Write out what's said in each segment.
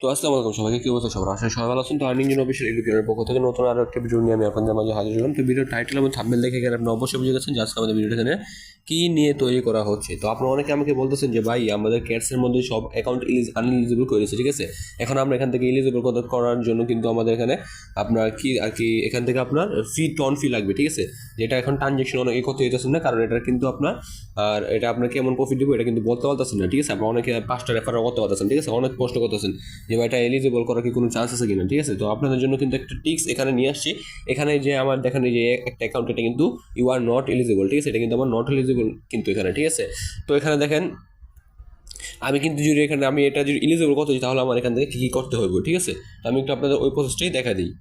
তো আসসালামু আলাইকুম সবাইকে, কি অবস্থা সবার? আসলে সবাই ভালো আছেন। তো আর্নিং জন্য অফিসিয়াল এডুকেটরের পক্ষ থেকে নতুন আরও একটা ভিডিও নিয়ে আমি আপনাদের মাঝে হাজির হলাম। তো ভিডিও টাইটেল এবং থাম্বনেল দেখে গেলে আপনি অবশ্যই বুঝে গেছেন যে আজকে আমাদের ভিডিওটা এখানে কী নিয়ে তৈরি করা হচ্ছে। তো আপনারা অনেকে আমাকে বলতেছেন যে ভাই আমাদের ক্যাটসের মধ্যে সব অ্যাকাউন্ট আনএলিজিবল করেছে, ঠিক আছে। এখন আমরা এখান থেকে এলিজিবল করার জন্য কিন্তু আমাদের এখানে আপনার কি আর কি এখান থেকে আপনার ফি লাগবে, ঠিক আছে। যেটা এখন ট্রানজেকশন অনেক কত হইতেছেন না, কারণ এটা কিন্তু আপনার আর এটা আপনার কেমন প্রফিট দেবো এটা কিন্তু বলতে পারতেছেন না, ঠিক আছে। আপনার অনেকে 5টা রেফার করতে পারতেছেন, ঠিক আছে, অনেক কষ্ট করতেছেন যে ভাই এটা এলিজিবল করার কি কোনো চান্স আছে কিনা, ঠিক আছে। তো আপনাদের জন্য কিন্তু একটা টিক্স এখানে নিয়ে আসছি। এখানে যে আমার দেখেন যে একটা অ্যাকাউন্ট, এটা কিন্তু ইউ আর নট এলিজিবল, ঠিক আছে। এটা কিন্তু আমার নট এলিজিবল কিন্তু এখানে, ঠিক আছে। তো এখানে দেখেন আমি কিন্তু যদি এখানে আমি এটা যদি এলিজিবল করতে চাই তাহলে আমার এখান থেকে কী কী করতে হবে, ঠিক আছে। তো আমি একটু আপনাদের ওই প্রসেসটাই দেখা দিই।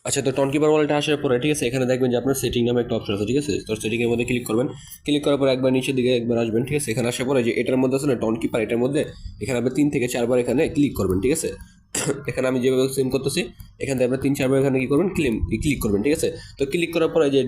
আচ্ছা, তো টনকিপার ওয়ালেটে আসার পরে, ঠিক আছে, এখানে দেখবেন যে আপনার সেটিং নামে একটা অপশন আছে, ঠিক আছে। তো সেটিংয়ের মধ্যে ক্লিক করবেন। ক্লিক করার পর একবার নিচের দিকে একবার আসবেন, ঠিক আছে। এখানে আসার পরে যে এটার মধ্যে আছে না টনকিপার, এটার মধ্যে এখানে আপনি 3 থেকে 4 বার এখানে ক্লিক করবেন, ঠিক আছে। এখানে আমি যেভাবে সেম করতেছি এখান থেকে আপনার 3-4 বার এখানে কী করবেন ক্লিক করবেন, ঠিক আছে। তো ক্লিক করার পরে যে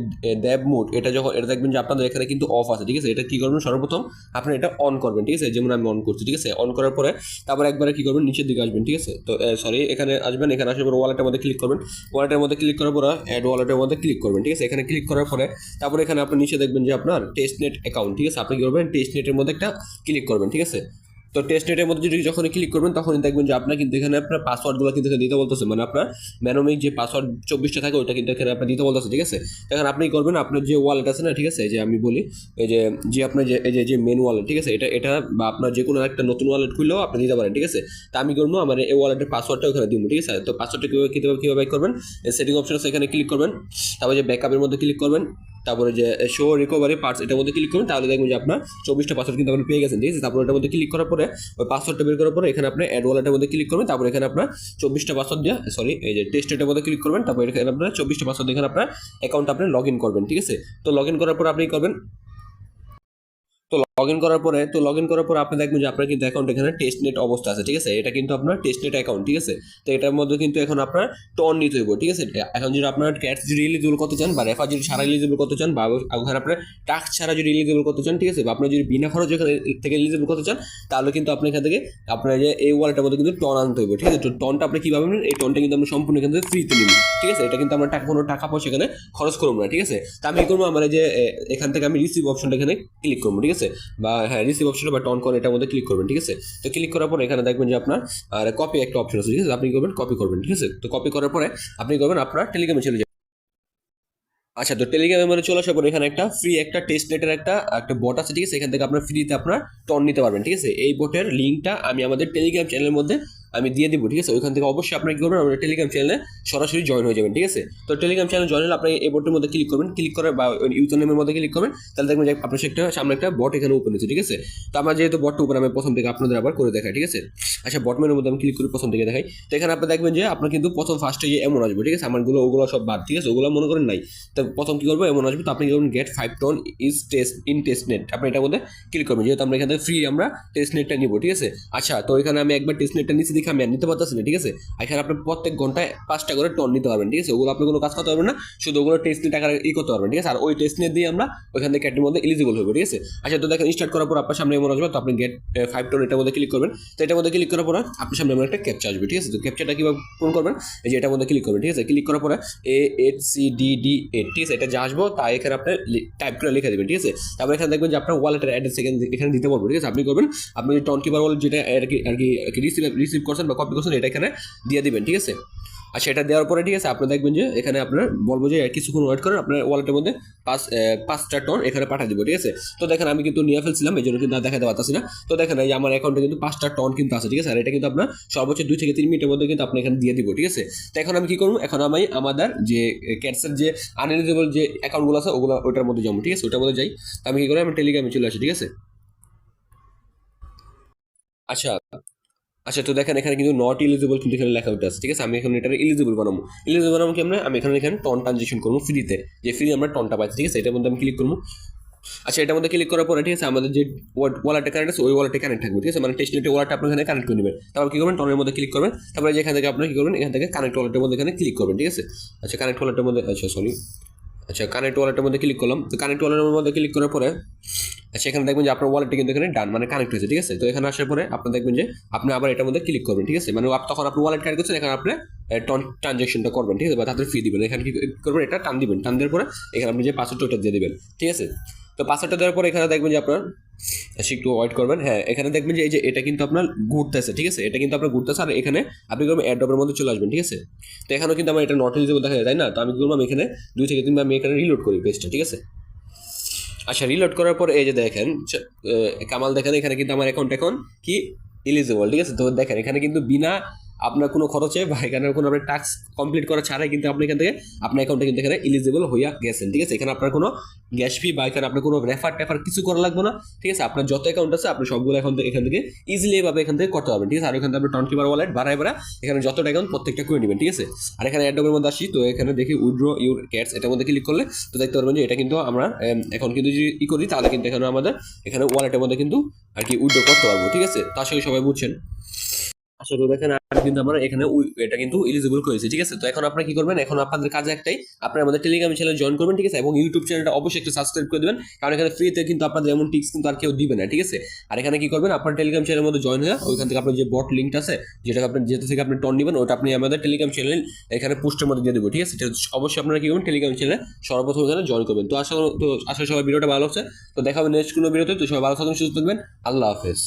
ড্যাব মোড, এটা যখন এটা দেখবেন যে আপনাদের এখানে কিন্তু অফ আছে, ঠিক আছে। এটা কী করবেন, সর্বপ্রথম আপনি এটা অন করবেন, ঠিক আছে। যেমন আমি অন করছি, ঠিক আছে। অন করার পরে তারপর একবারে কী করবেন, নিচের দিকে আসবেন, ঠিক আছে। তো সরি, এখানে আসবেন, এখানে আসার পর ওয়ালেটের মধ্যে ক্লিক করবেন। ওয়ালেটের মধ্যে ক্লিক করার পর অ্যাড ওয়ালেটের মধ্যে ক্লিক করবেন, ঠিক আছে। এখানে ক্লিক করার পরে তারপরে এখানে আপনি নিচে দেখবেন যে আপনার টেস্টনেট অ্যাকাউন্ট, ঠিক আছে। আপনি কী করবেন, টেস্টনেটের মধ্যে একটা ক্লিক করবেন, ঠিক আছে। তো টেস্টনেটের মধ্যে যদি যখন ক্লিক করবেন তখনই দেখবেন যে আপনার কিন্তু এখানে আপনার পাসওয়ার্ডগুলো কিন্তু দিতে বলতেছে, মানে আপনার ম্যানোমিক যে পাসওয়ার্ড 24টা থাকে ওইটা কিন্তু এখানে আপনার দিতে বলতেছে, ঠিক আছে। এখন আপনি করবেন আপনার যে ওয়ালেট আছে না, ঠিক আছে, যে আমি বলি এই যে আপনার যে এই যে মেন ওয়ালেট, ঠিক আছে, এটা বা আপনার যে কোনো একটা নতুন ওয়ালেট খুললেও আপনি দিতে পারেন, ঠিক আছে। তা আমি করবো আমার এই ওয়ালেটের পাসওয়ার্ডটা ওখানে দিব, ঠিক আছে। তো পাসওয়ার্ডটা কীভাবে করবেন, সেটিং অপশন আছে, এখানে ক্লিক করবেন। তারপর যে ব্যাকআপের মধ্যে ক্লিক করবেন। তারপরে যে শো রিকভারি পার্টস, এটার মধ্যে ক্লিক করবেন। তাহলে দেখবেন যে আপনার 24টা পাসওয়ার্ড কিন্তু আপনি পেয়ে গেছেন, ঠিক আছে। তারপর এটার মধ্যে ক্লিক করার পরে ওই পাসওয়ার্ডটা বের করার পরে এখানে আপনি অ্যাড ওয়ালেটের মধ্যে ক্লিক করবেন। তারপর এখানে আপনার 24টা পাসওয়ার্ড দিয়ে এই যে টেস্টের মধ্যে ক্লিক করবেন। তারপর এখানে আপনার 24টা পাসওয়ার্ড এখানে আপনার অ্যাকাউন্ট আপনি লগ ইন করবেন, ঠিক আছে। তো লগ ইন করার পর আপনি করবেন, তো লগ ইন করার পর আপনি দেখবেন যে আপনার কিন্তু অ্যাকাউন্ট এখানে টেস্টনেট অবস্থা আছে, ঠিক আছে। এটা কিন্তু আপনার টেস্টনেট অ্যাকাউন্ট, ঠিক আছে। তো এটার মধ্যে কিন্তু এখন আপনার টন নিতে হইব, ঠিক আছে। এখন যদি আপনার ক্যাটস যদি এলিজিবল করতে চান বা রেফার যদি ছাড়া এলিজিবল করতে চান বা ওখানে আপনার টাস্ক ছাড়া যদি এলিজিবল করতে চান, ঠিক আছে, বা আপনার যদি বিনা খরচ এখানে থেকে এলিজিবল করতে চান তাহলে কিন্তু আপনি এখান থেকে আপনার যে এই ওয়ালেটের মধ্যে কিন্তু টন আনতে হইব, ঠিক আছে। তো টনটা আপনি কীভাবে নেবেন, এই টনটা কিন্তু আমরা সম্পূর্ণ এখান থেকে ফ্রিতে নিব, ঠিক আছে। এটা কিন্তু আমরা কোনো টাকা পয়সা এখানে খরচ করবো না, ঠিক আছে। তা আমি করবো আমার যে এখান থেকে আমি রিসিভ অপশনটা এখানে ক্লিক করবো, ঠিক আছে। বা হ্যাঁ, রিসিভ অপশনটা বা টন করে এটার মধ্যে ক্লিক করবেন, ঠিক আছে। তো ক্লিক করার পরে এখানে দেখবেন যে আপনার আর কপি একটা অপশন আছে, ঠিক আছে। আপনি করবেন কপি করবেন, ঠিক আছে। তো কপি করার পরে আপনি করবেন আপনার টেলিগ্রামে চলে যাবেন। আচ্ছা, তো টেলিগ্রামে মানে চলে আসার পরে এখানে একটা ফ্রি একটা টেস্টনেটের একটা বট আছে, ঠিক আছে। এখান থেকে আপনার ফ্রিতে আপনার টন নিতে পারবেন, ঠিক আছে। এই বটের লিঙ্কটা আমি আমাদের টেলিগ্রাম চ্যানেলের মধ্যে আমি দিয়ে দিব, ঠিক আছে। ওইখান থেকে অবশ্যই আপনার কী করবেন, আমাদের টেলিগ্রাম চ্যানেলে সরাসরি জয়েন হয়ে যাবেন, ঠিক আছে। তো টেলিগ্রাম চ্যানেল জয়েন হলে আপনি এই বটের মধ্যে ক্লিক করবেন, ক্লিক করে বা ইউজার নেমের মধ্যে ক্লিক করবেন, তাহলে দেখবেন যে আপনার সামনে একটা বট এখানে ওপেন হচ্ছে, ঠিক আছে। তো আমার যেহেতু বটটা উপরে আমি প্রথম থেকে আপনাদের আবার করে দেখাই, ঠিক আছে। আচ্ছা, বট মেনুর মধ্যে আমি ক্লিক করি, প্রথম থেকে দেখাই। তো এখানে আপনি দেখবেন যে আপনার কিন্তু প্রথম ফার্স্টে যে এমন আসবে, ঠিক আছে। আমারগুলো ওগুলো সব বাদ, ঠিক আছে, ওগুলো মনে করেন নাই। তো প্রথম কী করবো, এমন আসবে। তো আপনি করবেন গেট 5 টন টেস্টনেট, আপনি এটার মধ্যে ক্লিক করবেন, যেহেতু আমরা এখানে ফ্রি আমরা টেস্টনেটটা নিব, ঠিক আছে। আচ্ছা, তো এখানে আমি একবার টেস্টনেটটা নিচে দেখে আমি নিতে পারতেছি না, ঠিক আছে। এখানে আপনি প্রত্যেক ঘন্টায় 5টা করে টন নিতে পারবেন, ঠিক আছে। ওগুলো আপনি কোনো কাজ করতে পারবেন না, শুধু ওগুলো টেস্টনেট টাকা করতে পারবেন, ঠিক আছে। আর ওই টেস্টনেট দিয়ে আমরা ওইখান থেকে ক্যাটের মধ্যে এলিজিবল হবো, ঠিক আছে। আচ্ছা, তো দেখেন স্টার্ট করার পর আপনার সামনে এমন আসবে। তো আপনি গেট 5 টন এটার মধ্যে ক্লিক করবেন। তো এটার মধ্যে ক্লিক করার পর আপনার সামনে এমন একটা ক্যাপচা আসবে, ঠিক আছে। তো ক্যাপচাটা কীভাবে পূরণ করবেন, এই যে এটার মধ্যে ক্লিক করবেন, ঠিক আছে। ক্লিক করার পরে A8CDD8, ঠিক আছে, এটা যা আসবো তাই এখানে আপনি টাইপ করে লিখে দেবেন, ঠিক আছে। তারপর এখানে দেখবেন যে আপনার ওয়ালেটের অ্যাড্রেস এখানে দিতে পারবো, ঠিক আছে। আপনি করবেন আপনি টনকিপার ওয়ালেট যেটা আর কি রিসিভ করছেন বা কপি করছেন, এটা এখানে দিয়ে দিবেন, ঠিক আছে। আচ্ছা, এটা দেওয়ার পরে, ঠিক আছে, আপনি দেখবেন যে এখানে আপনার বলবো যে কিছুক্ষণ ওয়েট করেন, আপনার ওয়ালেটের মধ্যে 5টা টন এখানে পাঠিয়ে দিব, ঠিক আছে। তো দেখেন আমি কিন্তু নিয়ে ফেলছিলাম, এই জন্য কিন্তু দেখাতে পারতেছি না। তো দেখেন এই আমার অ্যাকাউন্টে কিন্তু 5টা টন কিন্তু আছে, ঠিক আছে। আর এটা কিন্তু আপনার সর্বোচ্চ 2 থেকে 3 মিনিটের মধ্যে কিন্তু আপনি এখানে দিয়ে দিব, ঠিক আছে। তো এখন আমি কি করবো, এখন আমি আমাদের যে ক্যাটসের যে আনএলিজিবল যে অ্যাকাউন্টগুলো আছে ওগুলো ওইটার মধ্যে যাবো, ঠিক আছে। ওইটার মধ্যে যাই। তো আমি কি করি, আমি টেলিগ্রামে চলে আসি, ঠিক আছে। আচ্ছা আচ্ছা, তো দেখেন এখানে কিন্তু নট এলিজিবল কিন্তু এখানে লেখা উঠে আছে, ঠিক আছে। আমি এখন এটা এলিজিবল বানাবো। কি আমি এখানে টন ট্রানজেকশন করবো ফ্রিতে, যে ফ্রি আমরা টনটা পাচ্ছি, ঠিক আছে। এটার মধ্যে আমি ক্লিক করবো। আচ্ছা, এটার মধ্যে ক্লিক করার পরে, ঠিক আছে, আমাদের যে ওয়ালেটে কানেক্ট আছে ওই ওয়ালেটে কানেক্ট থাকবে, ঠিক আছে। মানে টেস্টনেটের ওয়ালেটটা আপনি এখানে কানেক্ট করে নেবেন। তারপর কী করবেন, টনের মধ্যে ক্লিক করবেন। তারপরে যেখান থেকে আপনি কী করবেন, এখান থেকে কানেক্ট ওয়ালেটের মধ্যে এখানে ক্লিক করবেন, ঠিক আছে। আচ্ছা, কানেক্ট ওয়ালেটের মধ্যে, আচ্ছা সরি, আচ্ছা, কানেক্ট ওয়ালেটের মধ্যে ক্লিক করলাম। তো কানেক্ট ওয়ালেটের মধ্যে ক্লিক করার পরে আচ্ছা এখানে দেখবেন যে আপনার ওয়ালেটটা কিন্তু এখানে ডান মানে কানেক্ট হয়েছে, ঠিক আছে। তো এখানে আসার পরে আপনি দেখবেন যে আপনি আবার এটার মধ্যে ক্লিক করবেন, ঠিক আছে। মানে তখন আপনি ওয়ালেট কানেক্ট করছেন, এখানে আপনি ট্রানজাকশনটা করবেন, ঠিক আছে, বা তাদের ফি দিবেন। এখানে কি করবেন, এটা টান দিবেন, টান দেওয়ার পরে এখানে আপনি যে পাসওয়ার্ডটা ওটা দিয়ে দিবেন, ঠিক আছে। তো পাসওয়ার্ডটা দেওয়ার পরে এখানে দেখবেন যে আপনার একটু ওয়েট করবেন। হ্যাঁ, এখানে দেখবেন যে এই যে এটা কিন্তু আপনার ঘুরতেছে, ঠিক আছে, এটা কিন্তু আপনার ঘুরতেছে। আর এখানে আপনি করবেন এয়ারড্রপের মধ্যে চলে আসবেন, ঠিক আছে। তো এখানেও কিন্তু আমার এটা নট এলিজিবল দেখা যায়, তাই না। তো আমি কি করবো, আমি এখানে 2 থেকে 3 বার আমি এখানে রিলোড করি পেজটা, ঠিক আছে। আচ্ছা, রিলোড করার পর এই যে দেখেন কামাল, দেখেন এখানে কিন্তু আমার অ্যাকাউন্ট এখন কি এলিজিবল, ঠিক আছে। তো দেখেন এখানে কিন্তু বিনা আপনার কোনো খরচে বা এখানে কোনো আপনার টাস্ক কমপ্লিট করা ছাড়াই কিন্তু আপনি এখান থেকে আপনার অ্যাকাউন্টে কিন্তু এখানে এলিজিবল হইয়া গেছেন, ঠিক আছে। এখানে আপনার কোনো গ্যাস ফি বা এখানে আপনার কোনো রেফার টেফার কিছু করা লাগবে না, ঠিক আছে। আপনার যত অ্যাকাউন্ট আছে আপনি সবগুলো এখান থেকে ইজিলি এভাবে এখান থেকে করতে পারবেন, ঠিক আছে। আর এখান থেকে আপনি টনকিপার ওয়ালেট বাড়ায় এখানে যত অ্যাকাউন্ট প্রত্যেকটা করে নেবেন, ঠিক আছে। আর এখানে অ্যাডবের মধ্যে আসি, তো এখানে দেখি উইথড্র ইউর ক্যাটস, এটার মধ্যে ক্লিক করলে তো দেখতে পারবেন যে এটা কিন্তু আমরা এখন কিন্তু যদি করি তাহলে কিন্তু এখানে আমাদের এখানে ওয়ালেটের মধ্যে কিন্তু আর কি উইথড্র করতে পারবো, ঠিক আছে। তো আশা করি সবাই বুঝছেন। আচ্ছা, তো দেখেন আর কিন্তু আমরা এখানে এটা কিন্তু এলিজিবল করেছি, ঠিক আছে। তো এখন আপনারা কি করবেন, এখন আপনাদের কাজে একটাই, আপনারা আমাদের টেলিগ্রাম চ্যানেল জয়েন করবেন, ঠিক আছে। এবং ইউটিউব চ্যানেলটা অবশ্যই একটু সাবস্ক্রাইব করে দেবেন, কারণ এখানে ফ্রিতে কিন্তু আপনাদের এমন টিপস কিন্তু আর কেউ দিবে না, ঠিক আছে। আর এখানে কি করবেন, আপনার টেলিগ্রাম চ্যানেলের মধ্যে জয়েন হয়ে ওইখান থেকে আপনার যে বট লিঙ্কটা আছে, যেটা আপনি যেটা থেকে আপনি টন নেবেন, ওটা আপনি আমাদের টেলিগ্রাম চ্যানেল এখানে পোস্টের মধ্যে দিয়ে দেবো, ঠিক আছে। অবশ্যই আপনারা কি করবেন, টেলিগ্রাম চ্যানেলে সর্বপ্রথম এখানে জয়েন করবেন। তো আশা সবাই ভিডিওটা ভালো হচ্ছে। তো দেখা হবে নেক্সট কোনো ভিডিওতে। তো সবাই ভালো থাকবেন, সুস্থ থাকবেন। আল্লাহ হাফেজ।